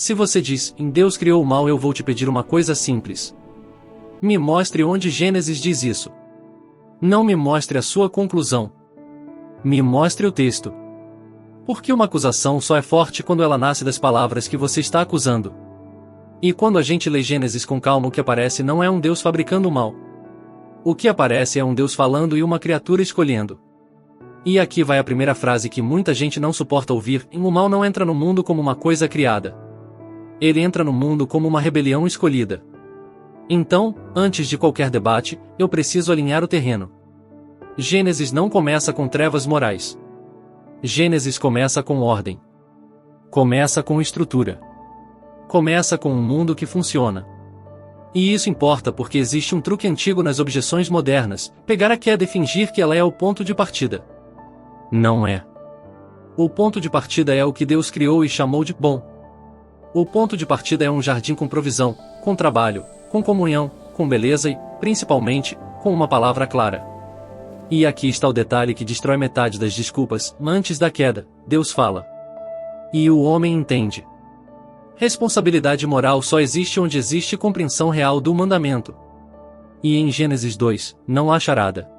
Se você diz, em Deus criou o mal, eu vou te pedir uma coisa simples. Me mostre onde Gênesis diz isso. Não me mostre a sua conclusão. Me mostre o texto. Porque uma acusação só é forte quando ela nasce das palavras que você está acusando. E quando a gente lê Gênesis com calma, o que aparece não é um Deus fabricando o mal. O que aparece é um Deus falando e uma criatura escolhendo. E aqui vai a primeira frase que muita gente não suporta ouvir: o mal não entra no mundo como uma coisa criada. Ele entra no mundo como uma rebelião escolhida. Então, antes de qualquer debate, eu preciso alinhar o terreno. Gênesis não começa com trevas morais. Gênesis começa com ordem. Começa com estrutura. Começa com um mundo que funciona. E isso importa porque existe um truque antigo nas objeções modernas: pegar a queda e fingir que ela é o ponto de partida. Não é. O ponto de partida é o que Deus criou e chamou de bom. O ponto de partida é um jardim com provisão, com trabalho, com comunhão, com beleza e, principalmente, com uma palavra clara. E aqui está o detalhe que destrói metade das desculpas: antes da queda, Deus fala. E o homem entende. Responsabilidade moral só existe onde existe compreensão real do mandamento. E em Gênesis 2, não há charada.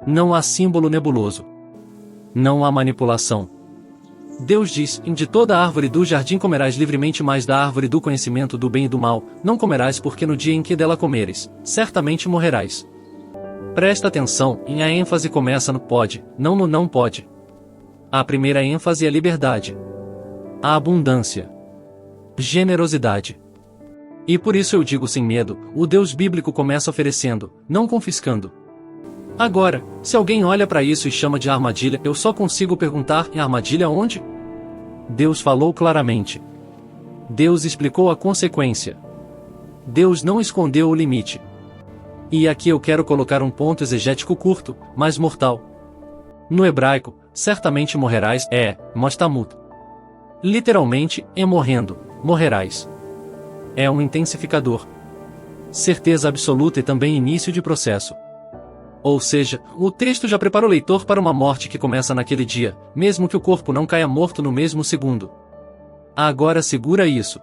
Não há símbolo nebuloso. Não há manipulação. Deus diz: de toda árvore do jardim comerás livremente, mas da árvore do conhecimento do bem e do mal não comerás, porque no dia em que dela comeres, certamente morrerás. Presta atenção, a ênfase começa no pode, não no não pode. A primeira ênfase é liberdade. A abundância. Generosidade. E por isso eu digo sem medo, o Deus bíblico começa oferecendo, não confiscando. Agora, se alguém olha para isso e chama de armadilha, eu só consigo perguntar: e a armadilha onde? Deus falou claramente. Deus explicou a consequência. Deus não escondeu o limite. E aqui eu quero colocar um ponto exegético curto, mas mortal. No hebraico, certamente morrerás mostamut. Literalmente, é morrendo, morrerás. É um intensificador. Certeza absoluta e também início de processo. Ou seja, o texto já prepara o leitor para uma morte que começa naquele dia, mesmo que o corpo não caia morto no mesmo segundo. Agora segura isso.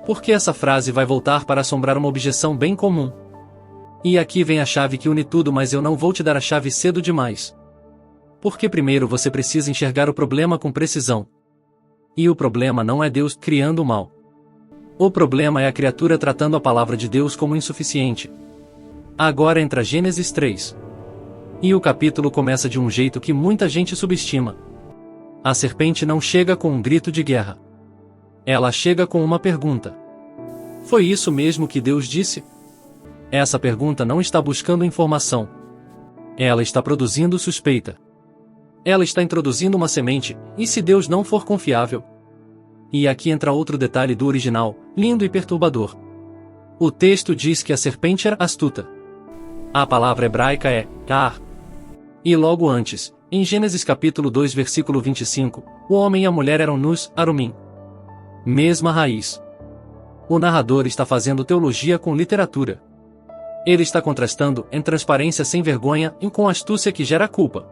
Porque essa frase vai voltar para assombrar uma objeção bem comum. E aqui vem a chave que une tudo, mas eu não vou te dar a chave cedo demais. Porque primeiro você precisa enxergar o problema com precisão. E o problema não é Deus criando o mal. O problema é a criatura tratando a palavra de Deus como insuficiente. Agora entra Gênesis 3. E o capítulo começa de um jeito que muita gente subestima. A serpente não chega com um grito de guerra. Ela chega com uma pergunta. Foi isso mesmo que Deus disse? Essa pergunta não está buscando informação. Ela está produzindo suspeita. Ela está introduzindo uma semente: e se Deus não for confiável? E aqui entra outro detalhe do original, lindo e perturbador. O texto diz que a serpente era astuta. A palavra hebraica é tar. E logo antes, em Gênesis capítulo 2 versículo 25, o homem e a mulher eram nus, arumim. Mesma raiz. O narrador está fazendo teologia com literatura. Ele está contrastando em transparência sem vergonha e com astúcia que gera culpa.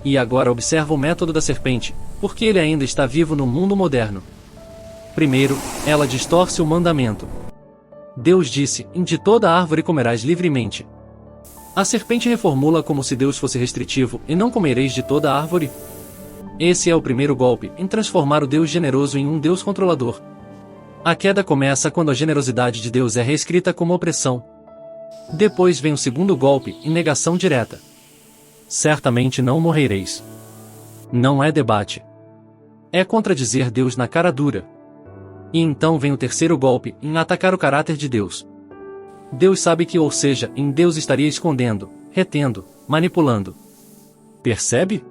E agora observa o método da serpente, porque ele ainda está vivo no mundo moderno. Primeiro, ela distorce o mandamento. Deus disse: de toda árvore comerás livremente. A serpente reformula como se Deus fosse restritivo: e não comereis de toda árvore? Esse é o primeiro golpe, em transformar o Deus generoso em um Deus controlador. A queda começa quando a generosidade de Deus é reescrita como opressão. Depois vem o segundo golpe, em negação direta. Certamente não morrereis. Não é debate. É contradizer Deus na cara dura. E então vem o terceiro golpe, em atacar o caráter de Deus. Deus sabe que, ou seja, em Deus estaria escondendo, retendo, manipulando. Percebe?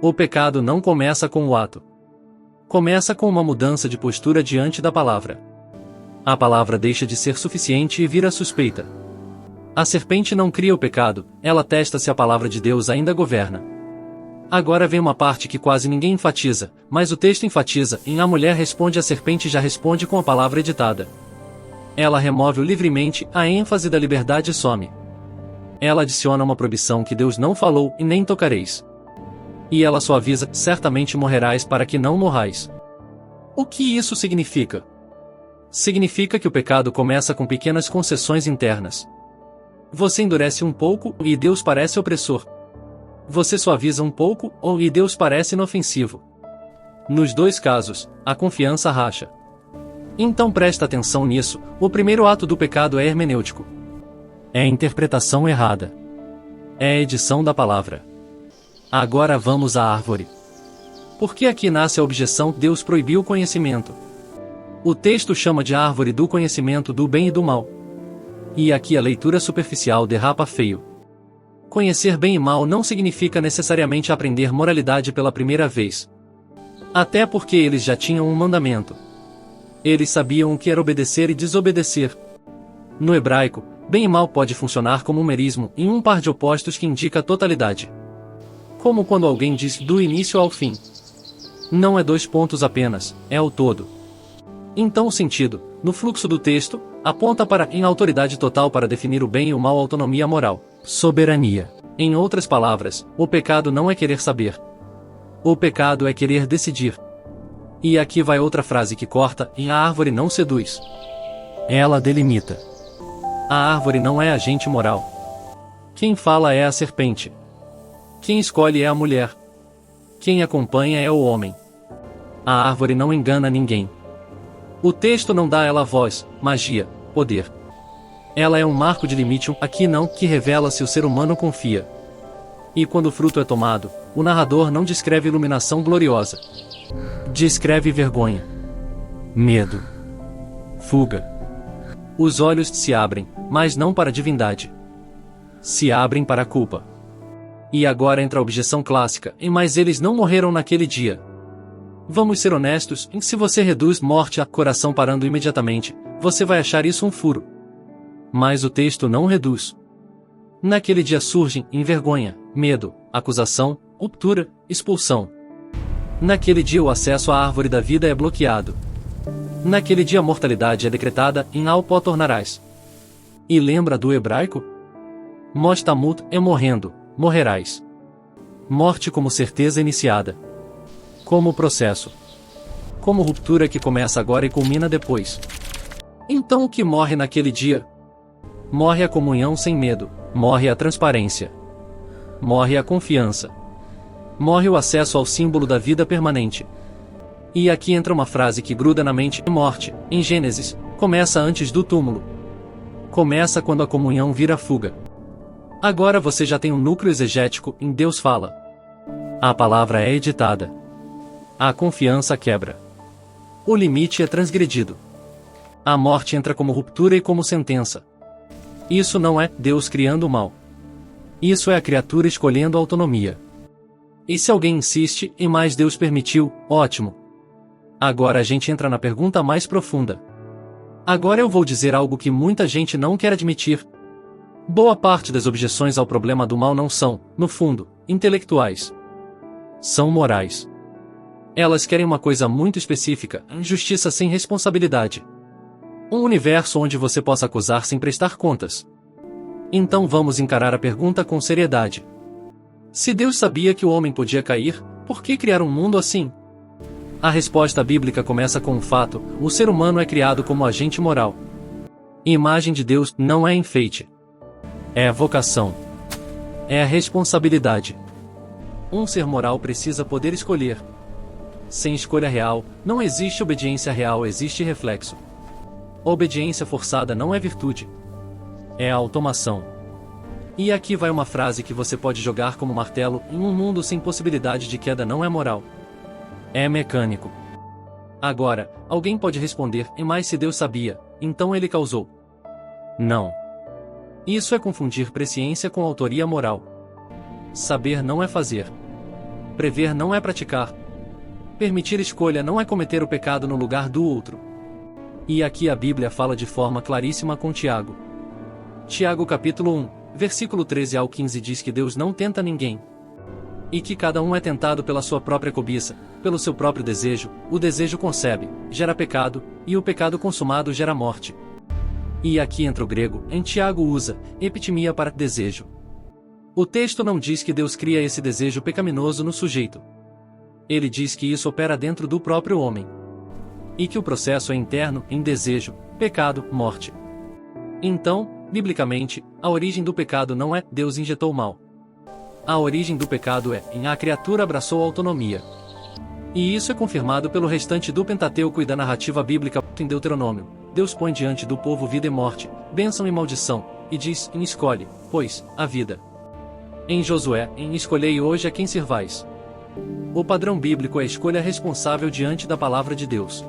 O pecado não começa com o ato. Começa com uma mudança de postura diante da palavra. A palavra deixa de ser suficiente e vira suspeita. A serpente não cria o pecado, ela testa se a palavra de Deus ainda governa. Agora vem uma parte que quase ninguém enfatiza, mas o texto enfatiza: e a mulher responde, a serpente já responde com a palavra editada. Ela remove o livremente, a ênfase da liberdade some. Ela adiciona uma proibição que Deus não falou: e nem tocareis. E ela só avisa: certamente morrerás, para que não morrais. O que isso significa? Significa que o pecado começa com pequenas concessões internas. Você endurece um pouco, e Deus parece opressor. Você suaviza um pouco, e Deus parece inofensivo. Nos dois casos, a confiança racha. Então presta atenção nisso, o primeiro ato do pecado é hermenêutico. É a interpretação errada. É a edição da palavra. Agora vamos à árvore. Porque aqui nasce a objeção: Deus proibiu o conhecimento. O texto chama de árvore do conhecimento do bem e do mal. E aqui a leitura superficial derrapa feio. Conhecer bem e mal não significa necessariamente aprender moralidade pela primeira vez. Até porque eles já tinham um mandamento. Eles sabiam o que era obedecer e desobedecer. No hebraico, bem e mal pode funcionar como um merismo em um par de opostos que indica a totalidade. Como quando alguém diz do início ao fim. Não é dois pontos apenas, é o todo. Então o sentido, no fluxo do texto, aponta para em autoridade total para definir o bem e o mal, autonomia moral, soberania. Em outras palavras, o pecado não é querer saber. O pecado é querer decidir. E aqui vai outra frase que corta: e a árvore não seduz. Ela delimita. A árvore não é agente moral. Quem fala é a serpente. Quem escolhe é a mulher. Quem acompanha é o homem. A árvore não engana ninguém. O texto não dá a ela voz, magia, poder. Ela é um marco de limite, aqui não, que revela se o ser humano confia. E quando o fruto é tomado, o narrador não descreve iluminação gloriosa. Descreve vergonha, medo, fuga. Os olhos se abrem, mas não para a divindade. Se abrem para a culpa. E agora entra a objeção clássica: mas eles não morreram naquele dia. Vamos ser honestos, se você reduz morte a coração parando imediatamente, você vai achar isso um furo. Mas o texto não reduz. Naquele dia surgem vergonha, medo, acusação, ruptura, expulsão. Naquele dia o acesso à árvore da vida é bloqueado. Naquele dia a mortalidade é decretada: em ao pó tornarás. E lembra do hebraico? Mostamut é morrendo, morrerás. Morte como certeza iniciada. Como processo. Como ruptura que começa agora e culmina depois. Então o que morre naquele dia? Morre a comunhão sem medo, morre a transparência. Morre a confiança. Morre o acesso ao símbolo da vida permanente. E aqui entra uma frase que gruda na mente: morte, em Gênesis, começa antes do túmulo. Começa quando a comunhão vira fuga. Agora você já tem um núcleo exegético, em Deus fala. A palavra é editada. A confiança quebra. O limite é transgredido. A morte entra como ruptura e como sentença. Isso não é Deus criando o mal. Isso é a criatura escolhendo a autonomia. E se alguém insiste, mas Deus permitiu, ótimo. Agora a gente entra na pergunta mais profunda. Agora eu vou dizer algo que muita gente não quer admitir. Boa parte das objeções ao problema do mal não são, no fundo, intelectuais. São morais. Elas querem uma coisa muito específica: justiça sem responsabilidade. Um universo onde você possa acusar sem prestar contas. Então vamos encarar a pergunta com seriedade. Se Deus sabia que o homem podia cair, por que criar um mundo assim? A resposta bíblica começa com um fato: o ser humano é criado como agente moral. Imagem de Deus não é enfeite. É a vocação. É a responsabilidade. Um ser moral precisa poder escolher. Sem escolha real, não existe obediência real, existe reflexo. Obediência forçada não é virtude. É a automação. E aqui vai uma frase que você pode jogar como martelo: em um mundo sem possibilidade de queda não é moral. É mecânico. Agora, alguém pode responder: mas se Deus sabia, então ele causou. Não. Isso é confundir presciência com autoria moral. Saber não é fazer. Prever não é praticar. Permitir escolha não é cometer o pecado no lugar do outro. E aqui a Bíblia fala de forma claríssima com Tiago. Tiago capítulo 1, versículo 13 ao 15 diz que Deus não tenta ninguém. E que cada um é tentado pela sua própria cobiça, pelo seu próprio desejo. O desejo concebe, gera pecado, e o pecado consumado gera morte. E aqui entra o grego, em Tiago usa, epitimia para desejo. O texto não diz que Deus cria esse desejo pecaminoso no sujeito. Ele diz que isso opera dentro do próprio homem. E que o processo é interno, em desejo, pecado, morte. Então, biblicamente, a origem do pecado não é Deus injetou o mal. A origem do pecado é a criatura abraçou a autonomia. E isso é confirmado pelo restante do Pentateuco e da narrativa bíblica. Em Deuteronômio, Deus põe diante do povo vida e morte, bênção e maldição, e diz: escolhe, pois, a vida. Em Josué, escolhei hoje a quem servais. O padrão bíblico é a escolha responsável diante da palavra de Deus.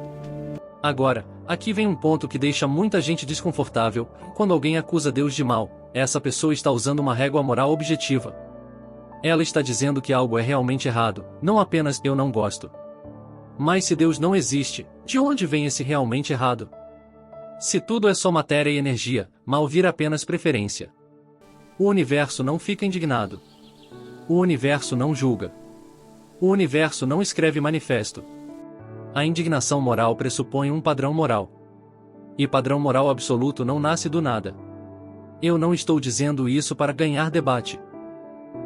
Agora, aqui vem um ponto que deixa muita gente desconfortável: quando alguém acusa Deus de mal, essa pessoa está usando uma régua moral objetiva. Ela está dizendo que algo é realmente errado, não apenas eu não gosto. Mas se Deus não existe, de onde vem esse realmente errado? Se tudo é só matéria e energia, mal vira apenas preferência. O universo não fica indignado. O universo não julga. O universo não escreve manifesto. A indignação moral pressupõe um padrão moral. E padrão moral absoluto não nasce do nada. Eu não estou dizendo isso para ganhar debate.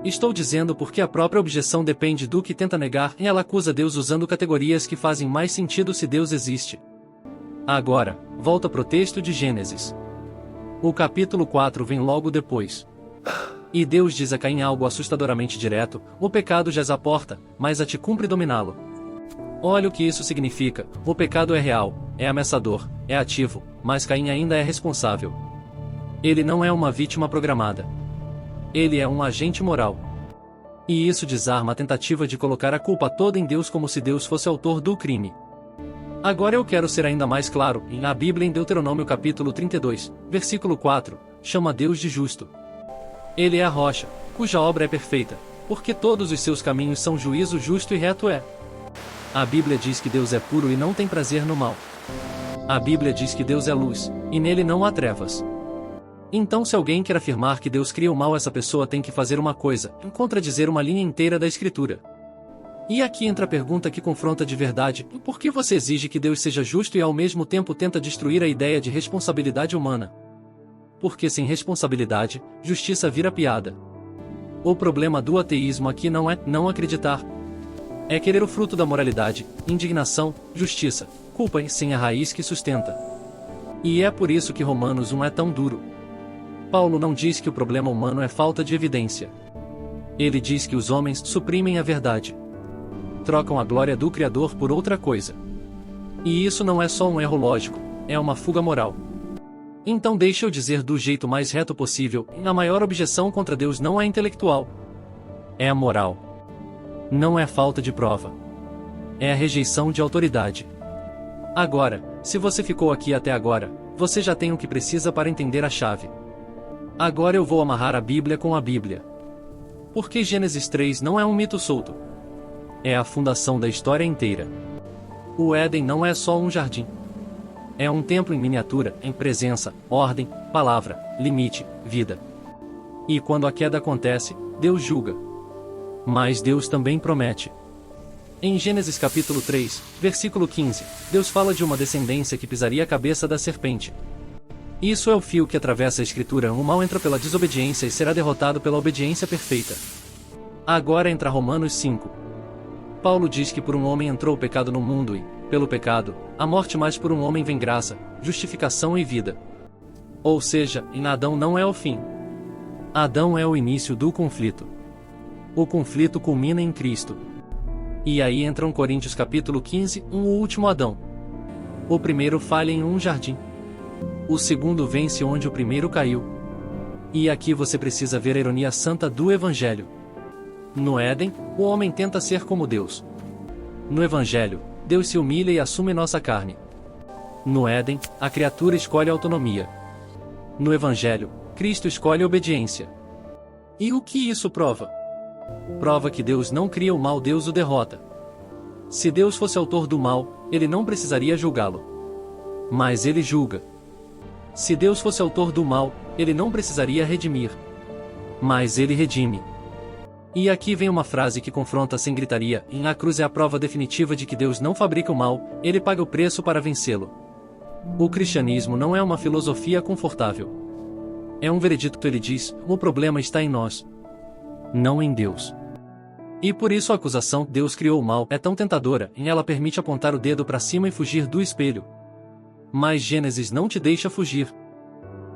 Estou dizendo porque a própria objeção depende do que tenta negar e ela acusa Deus usando categorias que fazem mais sentido se Deus existe. Agora, volta pro texto de Gênesis. O capítulo 4 vem logo depois. E Deus diz a Caim algo assustadoramente direto: o pecado jaz à porta, mas a ti cumpre dominá-lo. Olha o que isso significa: o pecado é real, é ameaçador, é ativo, mas Caim ainda é responsável. Ele não é uma vítima programada. Ele é um agente moral. E isso desarma a tentativa de colocar a culpa toda em Deus como se Deus fosse autor do crime. Agora eu quero ser ainda mais claro: a Bíblia em Deuteronômio capítulo 32, versículo 4, chama Deus de justo. Ele é a rocha, cuja obra é perfeita, porque todos os seus caminhos são juízo justo e reto é. A Bíblia diz que Deus é puro e não tem prazer no mal. A Bíblia diz que Deus é luz, e nele não há trevas. Então, se alguém quer afirmar que Deus cria o mal, essa pessoa tem que fazer uma coisa: contradizer uma linha inteira da Escritura. E aqui entra a pergunta que confronta de verdade: por que você exige que Deus seja justo e ao mesmo tempo tenta destruir a ideia de responsabilidade humana? Porque sem responsabilidade, justiça vira piada. O problema do ateísmo aqui não é não acreditar. É querer o fruto da moralidade, indignação, justiça, culpa sem a raiz que sustenta. E é por isso que Romanos 1 é tão duro. Paulo não diz que o problema humano é falta de evidência. Ele diz que os homens suprimem a verdade. Trocam a glória do Criador por outra coisa. E isso não é só um erro lógico, é uma fuga moral. Então deixa eu dizer do jeito mais reto possível: a maior objeção contra Deus não é intelectual. É a moral. Não é falta de prova. É a rejeição de autoridade. Agora, se você ficou aqui até agora, você já tem o que precisa para entender a chave. Agora eu vou amarrar a Bíblia com a Bíblia. Porque Gênesis 3 não é um mito solto. É a fundação da história inteira. O Éden não é só um jardim. É um templo em miniatura, em presença, ordem, palavra, limite, vida. E quando a queda acontece, Deus julga. Mas Deus também promete. Em Gênesis capítulo 3, versículo 15, Deus fala de uma descendência que pisaria a cabeça da serpente. Isso é o fio que atravessa a Escritura: o mal entra pela desobediência e será derrotado pela obediência perfeita. Agora entra Romanos 5. Paulo diz que por um homem entrou o pecado no mundo e, pelo pecado, a morte, mas por um homem vem graça, justificação e vida. Ou seja, em Adão não é o fim. Adão é o início do conflito. O conflito culmina em Cristo. E aí entra Coríntios capítulo 15, o último Adão. O primeiro falha em um jardim. O segundo vence onde o primeiro caiu. E aqui você precisa ver a ironia santa do Evangelho. No Éden, o homem tenta ser como Deus. No Evangelho, Deus se humilha e assume nossa carne. No Éden, a criatura escolhe a autonomia. No Evangelho, Cristo escolhe a obediência. E o que isso prova? Prova que Deus não cria o mal, Deus o derrota. Se Deus fosse autor do mal, ele não precisaria julgá-lo. Mas ele julga. Se Deus fosse autor do mal, ele não precisaria redimir. Mas ele redime. E aqui vem uma frase que confronta sem gritaria: a cruz é a prova definitiva de que Deus não fabrica o mal, ele paga o preço para vencê-lo. O cristianismo não é uma filosofia confortável. É um veredicto. Ele diz: o problema está em nós, não em Deus. E por isso a acusação "Deus criou o mal" é tão tentadora, e ela permite apontar o dedo para cima e fugir do espelho. Mas Gênesis não te deixa fugir.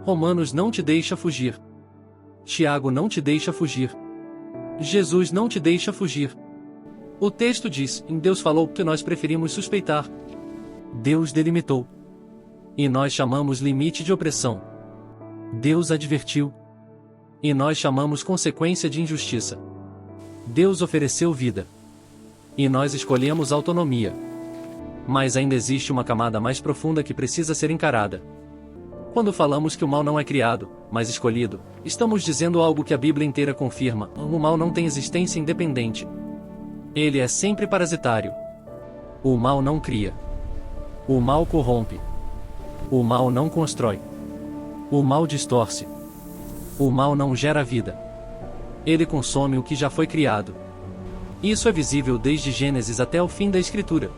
Romanos não te deixa fugir. Tiago não te deixa fugir. Jesus não te deixa fugir. O texto diz: em Deus falou, que nós preferimos suspeitar. Deus delimitou. E nós chamamos limite de opressão. Deus advertiu. E nós chamamos consequência de injustiça. Deus ofereceu vida. E nós escolhemos autonomia. Mas ainda existe uma camada mais profunda que precisa ser encarada. Quando falamos que o mal não é criado, mas escolhido, estamos dizendo algo que a Bíblia inteira confirma: o mal não tem existência independente. Ele é sempre parasitário. O mal não cria. O mal corrompe. O mal não constrói. O mal distorce. O mal não gera vida. Ele consome o que já foi criado. Isso é visível desde Gênesis até o fim da Escritura.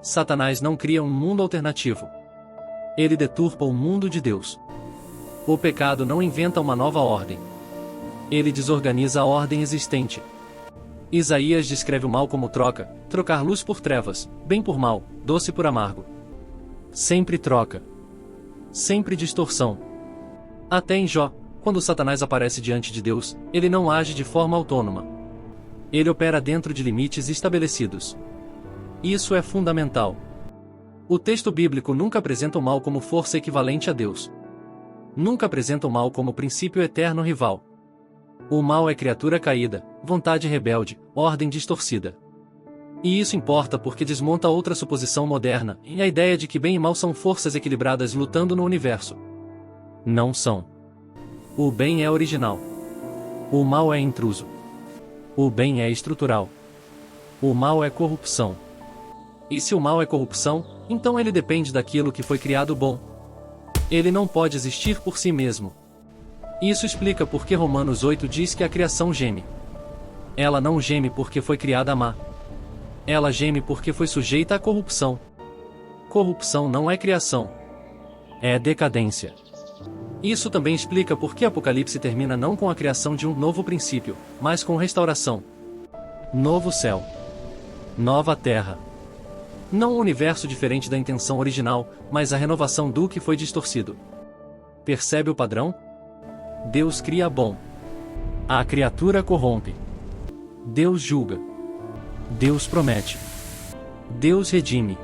Satanás não cria um mundo alternativo. Ele deturpa o mundo de Deus. O pecado não inventa uma nova ordem. Ele desorganiza a ordem existente. Isaías descreve o mal como trocar luz por trevas, bem por mal, doce por amargo. Sempre troca. Sempre distorção. Até em Jó, quando Satanás aparece diante de Deus, ele não age de forma autônoma. Ele opera dentro de limites estabelecidos. Isso é fundamental. O texto bíblico nunca apresenta o mal como força equivalente a Deus. Nunca apresenta o mal como princípio eterno rival. O mal é criatura caída, vontade rebelde, ordem distorcida. E isso importa porque desmonta outra suposição moderna, e a ideia de que bem e mal são forças equilibradas lutando no universo. Não são. O bem é original. O mal é intruso. O bem é estrutural. O mal é corrupção. E se o mal é corrupção, então ele depende daquilo que foi criado bom. Ele não pode existir por si mesmo. Isso explica por que Romanos 8 diz que a criação geme. Ela não geme porque foi criada má. Ela geme porque foi sujeita à corrupção. Corrupção não é criação. É decadência. Isso também explica por que Apocalipse termina não com a criação de um novo princípio, mas com restauração. Novo céu. Nova terra. Não um universo diferente da intenção original, mas a renovação do que foi distorcido. Percebe o padrão? Deus cria bom. A criatura corrompe. Deus julga. Deus promete. Deus redime.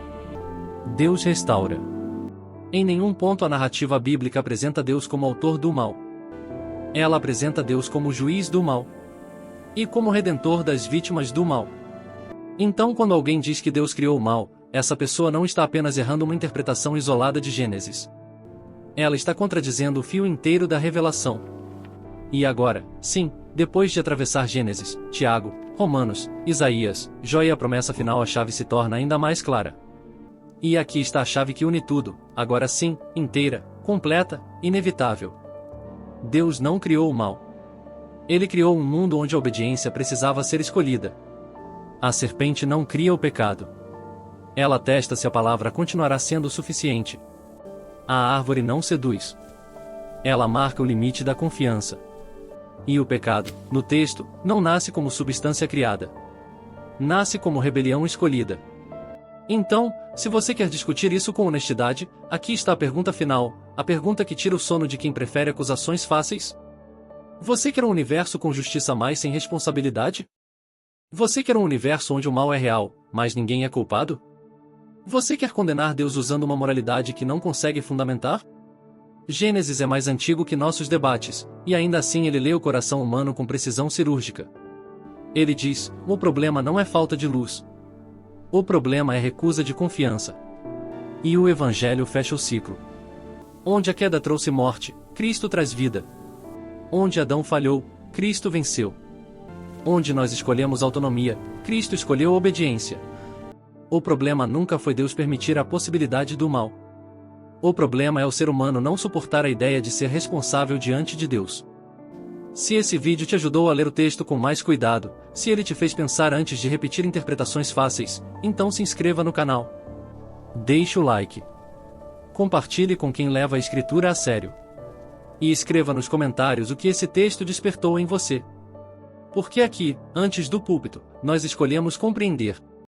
Deus restaura. Em nenhum ponto a narrativa bíblica apresenta Deus como autor do mal. Ela apresenta Deus como juiz do mal. E como redentor das vítimas do mal. Então, quando alguém diz que Deus criou o mal, essa pessoa não está apenas errando uma interpretação isolada de Gênesis. Ela está contradizendo o fio inteiro da revelação. E agora, sim, depois de atravessar Gênesis, Tiago, Romanos, Isaías, Jó e a promessa final, a chave se torna ainda mais clara. E aqui está a chave que une tudo, agora sim, inteira, completa, inevitável. Deus não criou o mal. Ele criou um mundo onde a obediência precisava ser escolhida. A serpente não cria o pecado. Ela testa se a palavra continuará sendo suficiente. A árvore não seduz. Ela marca o limite da confiança. E o pecado, no texto, não nasce como substância criada. Nasce como rebelião escolhida. Então, se você quer discutir isso com honestidade, aqui está a pergunta final, a pergunta que tira o sono de quem prefere acusações fáceis. Você quer um universo com justiça mais sem responsabilidade? Você quer um universo onde o mal é real, mas ninguém é culpado? Você quer condenar Deus usando uma moralidade que não consegue fundamentar? Gênesis é mais antigo que nossos debates, e ainda assim ele lê o coração humano com precisão cirúrgica. Ele diz: o problema não é falta de luz. O problema é recusa de confiança. E o Evangelho fecha o ciclo. Onde a queda trouxe morte, Cristo traz vida. Onde Adão falhou, Cristo venceu. Onde nós escolhemos autonomia, Cristo escolheu obediência. O problema nunca foi Deus permitir a possibilidade do mal. O problema é o ser humano não suportar a ideia de ser responsável diante de Deus. Se esse vídeo te ajudou a ler o texto com mais cuidado, se ele te fez pensar antes de repetir interpretações fáceis, então se inscreva no canal. Deixe o like. Compartilhe com quem leva a Escritura a sério. E escreva nos comentários o que esse texto despertou em você. Porque aqui, antes do púlpito, nós escolhemos compreender